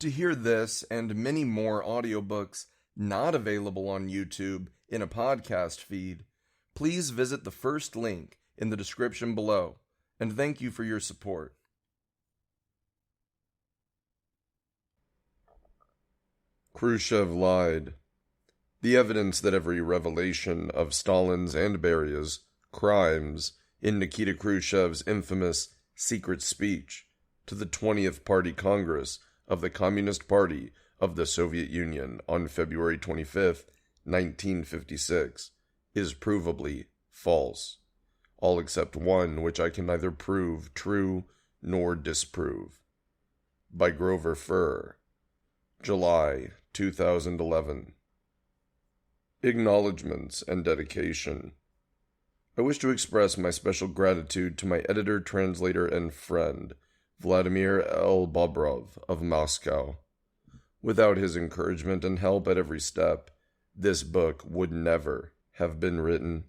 To hear this and many more audiobooks not available on YouTube in a podcast feed, please visit the first link in the description below, and thank you for your support. Khrushchev Lied. The evidence that every revelation of Stalin's and Beria's crimes in Nikita Khrushchev's infamous secret speech to the 20th Party Congress of the Communist Party of the Soviet Union on February 25, 1956, is provably false, all except one which I can neither prove true nor disprove. By Grover Furr, July 2011. Acknowledgements and dedication. I wish to express my special gratitude to my editor, translator, and friend, Vladimir L. Bobrov of Moscow. Without his encouragement and help at every step, this book would never have been written.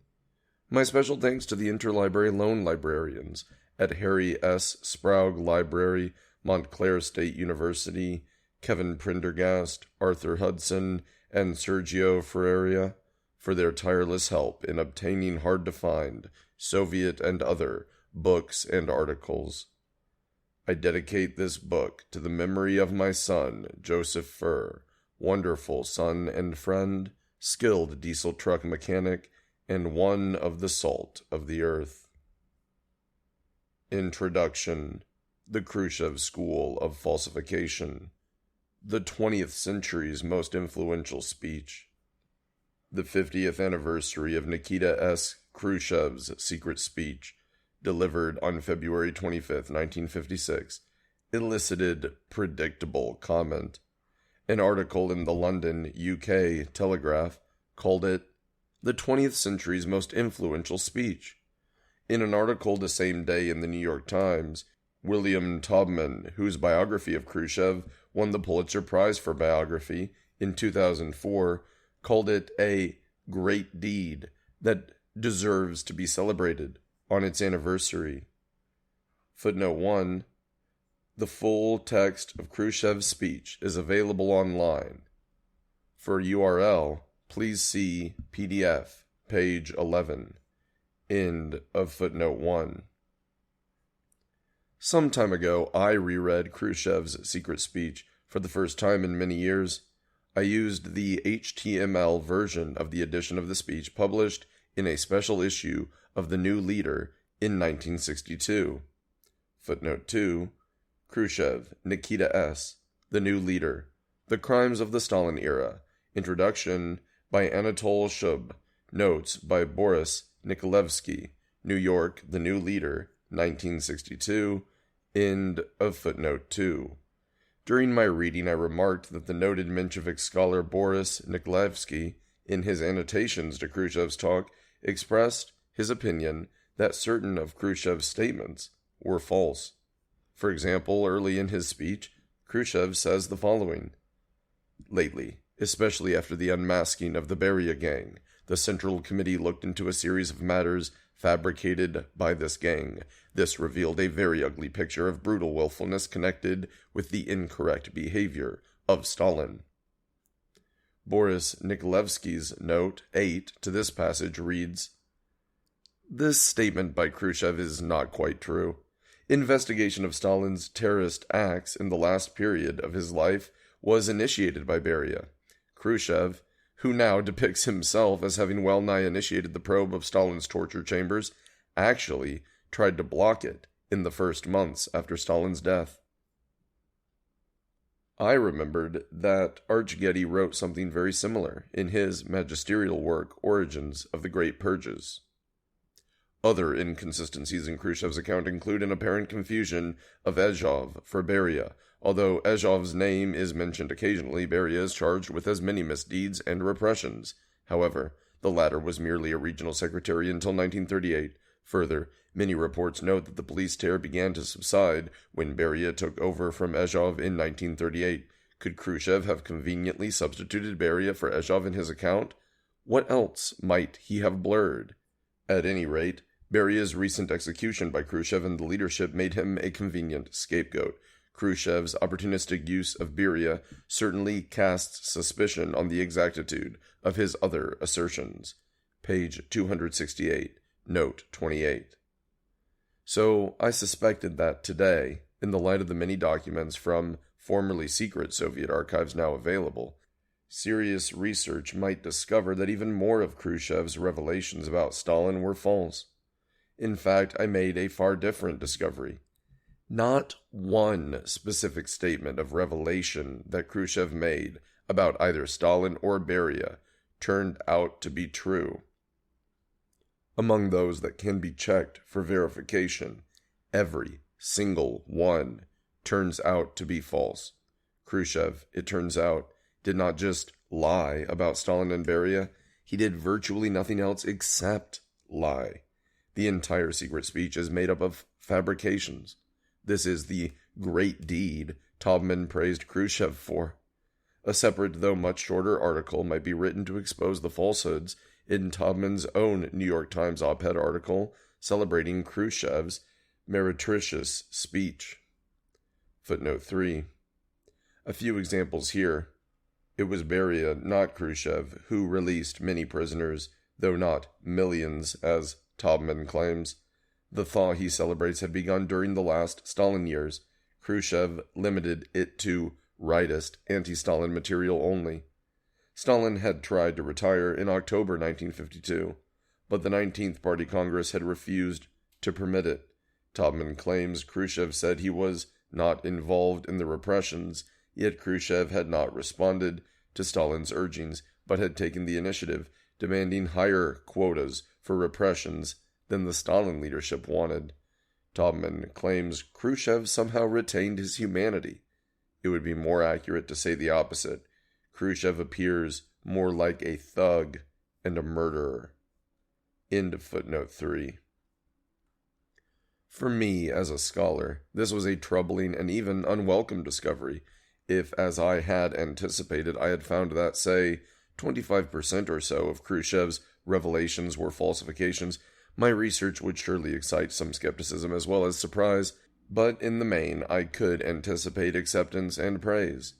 My special thanks to the interlibrary loan librarians at Harry S. Sprague Library, Montclair State University, Kevin Prendergast, Arthur Hudson, and Sergio Ferreira for their tireless help in obtaining hard-to-find Soviet and other books and articles. I dedicate this book to the memory of my son, Joseph Furr, wonderful son and friend, skilled diesel truck mechanic, and one of the salt of the earth. Introduction. The Khrushchev School of Falsification. The 20th century's most influential speech. The 50th anniversary of Nikita S. Khrushchev's secret speech, delivered on February 25, 1956, elicited predictable comment. An article in the London, UK Telegraph called it the 20th century's most influential speech. In an article the same day in the New York Times, William Taubman, whose biography of Khrushchev won the Pulitzer Prize for biography in 2004, called it a great deed that deserves to be celebrated on its anniversary. Footnote 1. The full text of Khrushchev's speech is available online. For URL, please see PDF, page 11. End of footnote 1. Some time ago, I reread Khrushchev's secret speech for the first time in many years. I used the HTML version of the edition of the speech published in a special issue of The New Leader in 1962. Footnote 2. Khrushchev, Nikita S. The New Leader. The Crimes of the Stalin Era. Introduction by Anatol Shub. Notes by Boris Nikolevsky. New York, The New Leader, 1962. End of footnote 2. During my reading, I remarked that the noted Menshevik scholar Boris Nikolevsky, in his annotations to Khrushchev's talk, expressed his opinion that certain of Khrushchev's statements were false. For example, early in his speech, Khrushchev says the following: Lately, especially after the unmasking of the Beria gang, the Central Committee looked into a series of matters fabricated by this gang. This revealed a very ugly picture of brutal willfulness connected with the incorrect behavior of Stalin. Boris Nikolevsky's note 8 to this passage reads, This statement by Khrushchev is not quite true. Investigation of Stalin's terrorist acts in the last period of his life was initiated by Beria. Khrushchev, who now depicts himself as having well-nigh initiated the probe of Stalin's torture chambers, actually tried to block it in the first months after Stalin's death. I remembered that Archgetty wrote something very similar in his magisterial work, Origins of the Great Purges. Other inconsistencies in Khrushchev's account include an apparent confusion of Azov for Beria. Although Azov's name is mentioned occasionally, Beria is charged with as many misdeeds and repressions. However, the latter was merely a regional secretary until 1938. Further, many reports note that the police terror began to subside when Beria took over from Azov in 1938. Could Khrushchev have conveniently substituted Beria for Azov in his account? What else might he have blurred? At any rate, Beria's recent execution by Khrushchev and the leadership made him a convenient scapegoat. Khrushchev's opportunistic use of Beria certainly casts suspicion on the exactitude of his other assertions. Page 268, note 28. So I suspected that today, in the light of the many documents from formerly secret Soviet archives now available, serious research might discover that even more of Khrushchev's revelations about Stalin were false. In fact, I made a far different discovery. Not one specific statement of revelation that Khrushchev made about either Stalin or Beria turned out to be true. Among those that can be checked for verification, every single one turns out to be false. Khrushchev, it turns out, did not just lie about Stalin and Beria, he did virtually nothing else except lie. The entire secret speech is made up of fabrications. This is the great deed Taubman praised Khrushchev for. A separate, though much shorter, article might be written to expose the falsehoods in Taubman's own New York Times op-ed article celebrating Khrushchev's meretricious speech. Footnote 3. A few examples here. It was Beria, not Khrushchev, who released many prisoners, though not millions, as Taubman claims. The thaw he celebrates had begun during the last Stalin years. Khrushchev limited it to rightist, anti-Stalin material only. Stalin had tried to retire in October 1952, but the 19th Party Congress had refused to permit it. Taubman claims Khrushchev said he was not involved in the repressions, yet Khrushchev had not responded to Stalin's urgings, but had taken the initiative, demanding higher quotas for repressions than the Stalin leadership wanted. Taubman claims Khrushchev somehow retained his humanity. It would be more accurate to say the opposite. Khrushchev appears more like a thug and a murderer. End of footnote 3. For me, as a scholar, this was a troubling and even unwelcome discovery. If, as I had anticipated, I had found that, say, 25% or so of Khrushchev's revelations were falsifications, my research would surely excite some skepticism as well as surprise, but in the main I could anticipate acceptance and praise.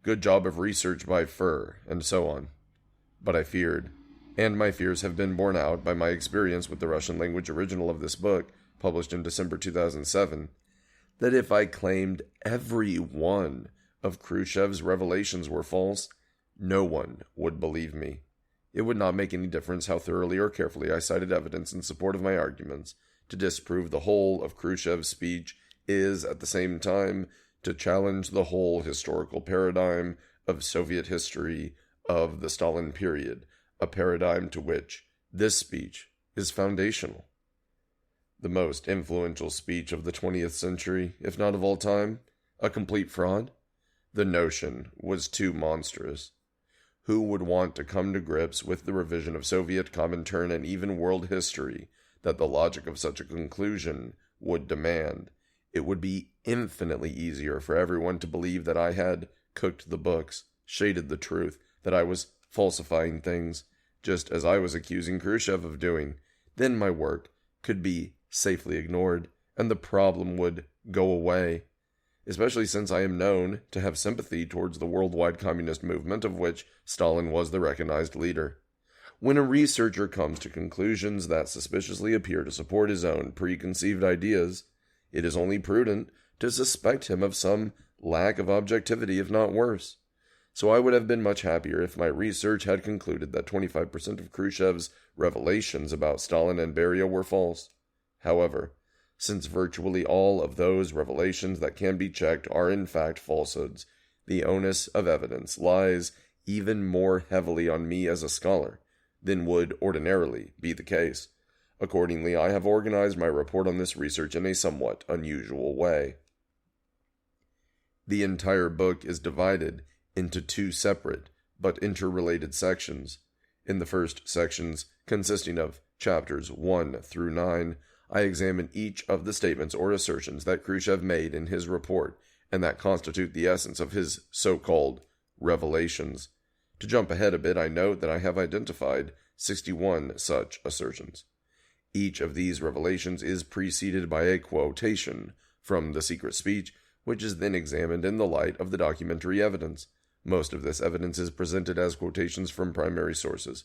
Good job of research by Furr, and so on. But I feared, and my fears have been borne out by my experience with the Russian language original of this book, published in December 2007, that if I claimed every one of Khrushchev's revelations were false, no one would believe me. It would not make any difference how thoroughly or carefully I cited evidence in support of my arguments. To disprove the whole of Khrushchev's speech is, at the same time, to challenge the whole historical paradigm of Soviet history of the Stalin period, a paradigm to which this speech is foundational. The most influential speech of the 20th century, if not of all time, a complete fraud? The notion was too monstrous. Who would want to come to grips with the revision of Soviet, Comintern, and even world history that the logic of such a conclusion would demand? It would be infinitely easier for everyone to believe that I had cooked the books, shaded the truth, that I was falsifying things, just as I was accusing Khrushchev of doing. Then my work could be safely ignored, and the problem would go away. Especially since I am known to have sympathy towards the worldwide communist movement of which Stalin was the recognized leader. When a researcher comes to conclusions that suspiciously appear to support his own preconceived ideas, it is only prudent to suspect him of some lack of objectivity, if not worse. So I would have been much happier if my research had concluded that 25% of Khrushchev's revelations about Stalin and Beria were false. However, since virtually all of those revelations that can be checked are in fact falsehoods, the onus of evidence lies even more heavily on me as a scholar than would ordinarily be the case. Accordingly, I have organized my report on this research in a somewhat unusual way. The entire book is divided into two separate but interrelated sections. In the first sections, consisting of chapters 1 through 9, I examine each of the statements or assertions that Khrushchev made in his report and that constitute the essence of his so-called revelations. To jump ahead a bit, I note that I have identified 61 such assertions. Each of these revelations is preceded by a quotation from the secret speech, which is then examined in the light of the documentary evidence. Most of this evidence is presented as quotations from primary sources.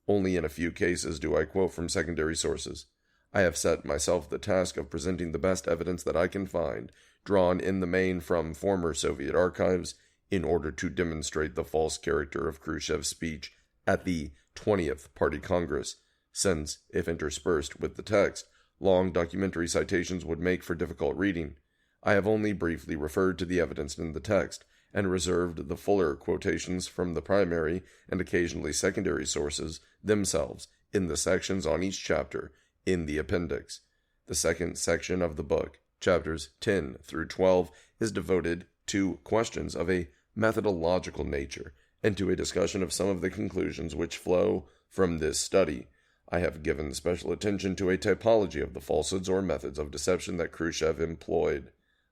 Only in a few cases do I quote from secondary sources. I have set myself the task of presenting the best evidence that I can find, drawn in the main from former Soviet archives, in order to demonstrate the false character of Khrushchev's speech at the 20th Party Congress, since, if interspersed with the text, long documentary citations would make for difficult reading. I have only briefly referred to the evidence in the text, and reserved the fuller quotations from the primary and occasionally secondary sources themselves in the sections on each chapter in the appendix. The second section of the book, chapters 10 through 12, is devoted to questions of a methodological nature and to a discussion of some of the conclusions which flow from this study. I have given special attention to a typology of the falsehoods or methods of deception that Khrushchev employed.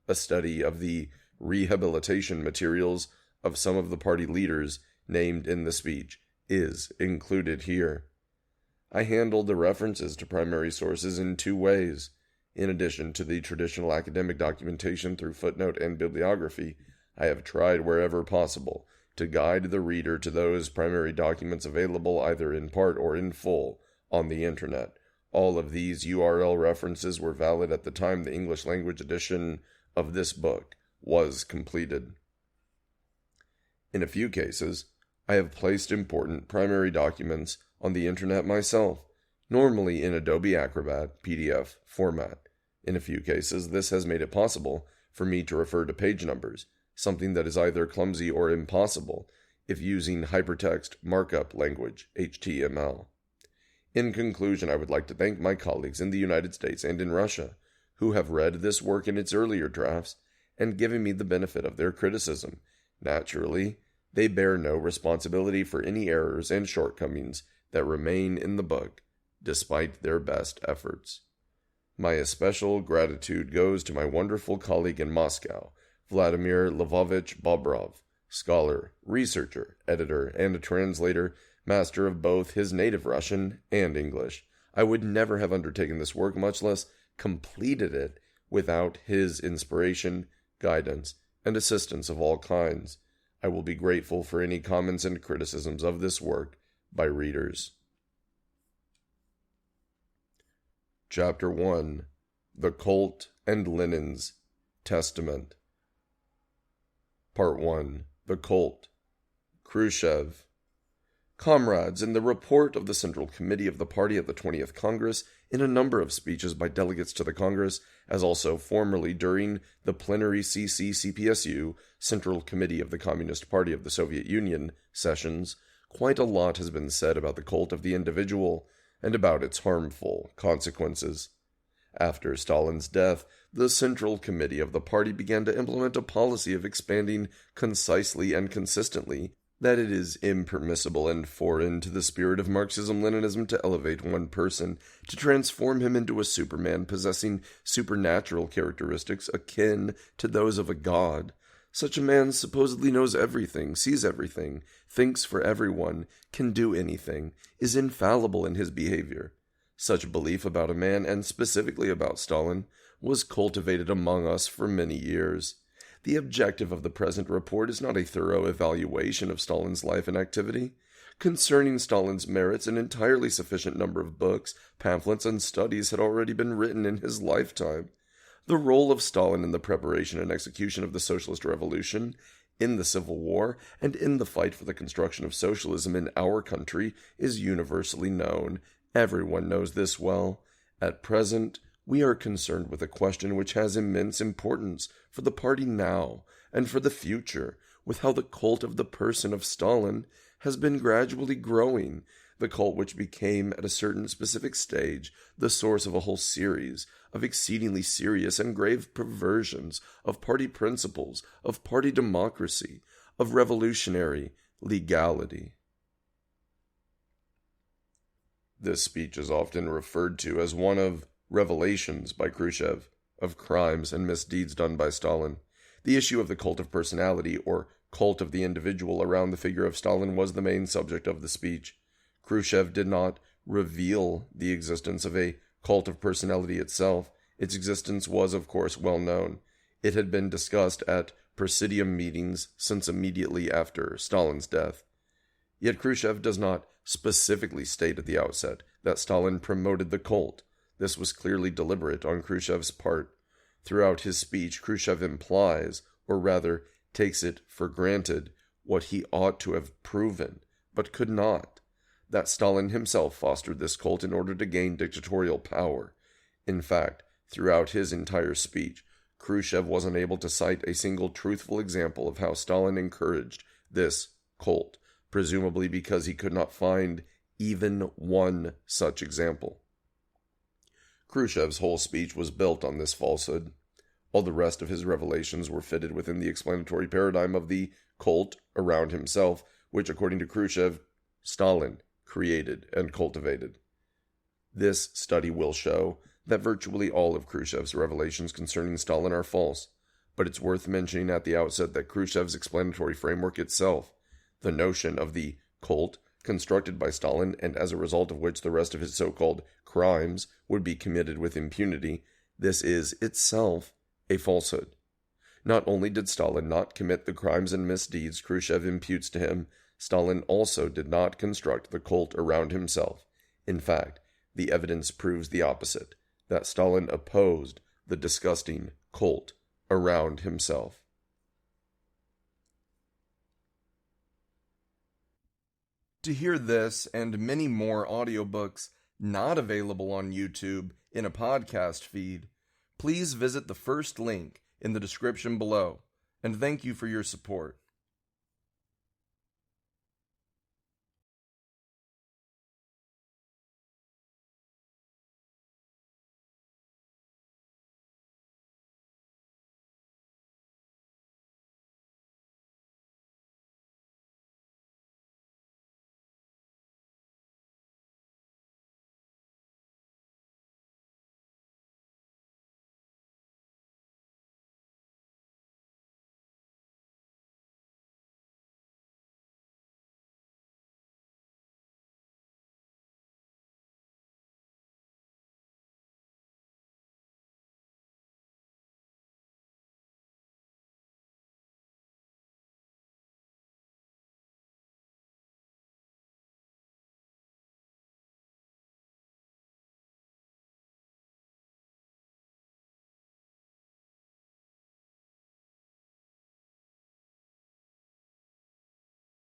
A study of the rehabilitation materials of some of the party leaders named in the speech is included here. I handled the references to primary sources in two ways. In addition to the traditional academic documentation through footnote and bibliography, I have tried wherever possible to guide the reader to those primary documents available either in part or in full on the Internet. All of these URL references were valid at the time the English language edition of this book was completed. In a few cases, I have placed important primary documents on the Internet myself, normally in Adobe Acrobat PDF format. In a few cases, this has made it possible for me to refer to page numbers, something that is either clumsy or impossible if using hypertext markup language, HTML. In conclusion, I would like to thank my colleagues in the United States and in Russia, who have read this work in its earlier drafts and given me the benefit of their criticism. Naturally, they bear no responsibility for any errors and shortcomings that remain in the book, despite their best efforts. My especial gratitude goes to my wonderful colleague in Moscow, Vladimir Lvovich Bobrov, scholar, researcher, editor, and a translator, master of both his native Russian and English. I would never have undertaken this work, much less completed it, without his inspiration, guidance, and assistance of all kinds. I will be grateful for any comments and criticisms of this work by readers. Chapter 1. The Cult and Lenin's Testament. Part 1. The Cult. Khrushchev. Comrades, in the report of the Central Committee of the Party at the 20th Congress, in a number of speeches by delegates to the Congress, as also formerly during the plenary CPSU, Central Committee of the Communist Party of the Soviet Union, sessions, quite a lot has been said about the cult of the individual and about its harmful consequences. After Stalin's death, the Central Committee of the party began to implement a policy of expanding concisely and consistently that it is impermissible and foreign to the spirit of Marxism-Leninism to elevate one person, to transform him into a superman possessing supernatural characteristics akin to those of a god. Such a man supposedly knows everything, sees everything, thinks for everyone, can do anything, is infallible in his behavior. Such belief about a man, and specifically about Stalin, was cultivated among us for many years. The objective of the present report is not a thorough evaluation of Stalin's life and activity. Concerning Stalin's merits, an entirely sufficient number of books, pamphlets, and studies had already been written in his lifetime. The role of Stalin in the preparation and execution of the socialist revolution, in the Civil War, and in the fight for the construction of socialism in our country is universally known. Everyone knows this well. At present, we are concerned with a question which has immense importance for the party now and for the future, with how the cult of the person of Stalin has been gradually growing, the cult which became at a certain specific stage the source of a whole series of exceedingly serious and grave perversions of party principles, of party democracy, of revolutionary legality. This speech is often referred to as one of revelations by Khrushchev, of crimes and misdeeds done by Stalin. The issue of the cult of personality, or cult of the individual around the figure of Stalin, was the main subject of the speech. Khrushchev did not reveal the existence of a cult of personality itself. Its existence was, of course, well known. It had been discussed at Presidium meetings since immediately after Stalin's death. Yet Khrushchev does not specifically state at the outset that Stalin promoted the cult. This was clearly deliberate on Khrushchev's part. Throughout his speech, Khrushchev implies, or rather takes it for granted, what he ought to have proven, but could not, that Stalin himself fostered this cult in order to gain dictatorial power. In fact, throughout his entire speech, Khrushchev wasn't able to cite a single truthful example of how Stalin encouraged this cult, presumably because he could not find even one such example. Khrushchev's whole speech was built on this falsehood. All the rest of his revelations were fitted within the explanatory paradigm of the cult around himself, which, according to Khrushchev, Stalin created and cultivated. This study will show that virtually all of Khrushchev's revelations concerning Stalin are false, but it's worth mentioning at the outset that Khrushchev's explanatory framework itself, the notion of the cult constructed by Stalin and as a result of which the rest of his so-called crimes would be committed with impunity, this is itself a falsehood. Not only did Stalin not commit the crimes and misdeeds Khrushchev imputes to him, Stalin also did not construct the cult around himself. In fact, the evidence proves the opposite, that Stalin opposed the disgusting cult around himself. To hear this and many more audiobooks not available on YouTube in a podcast feed, please visit the first link in the description below, and thank you for your support.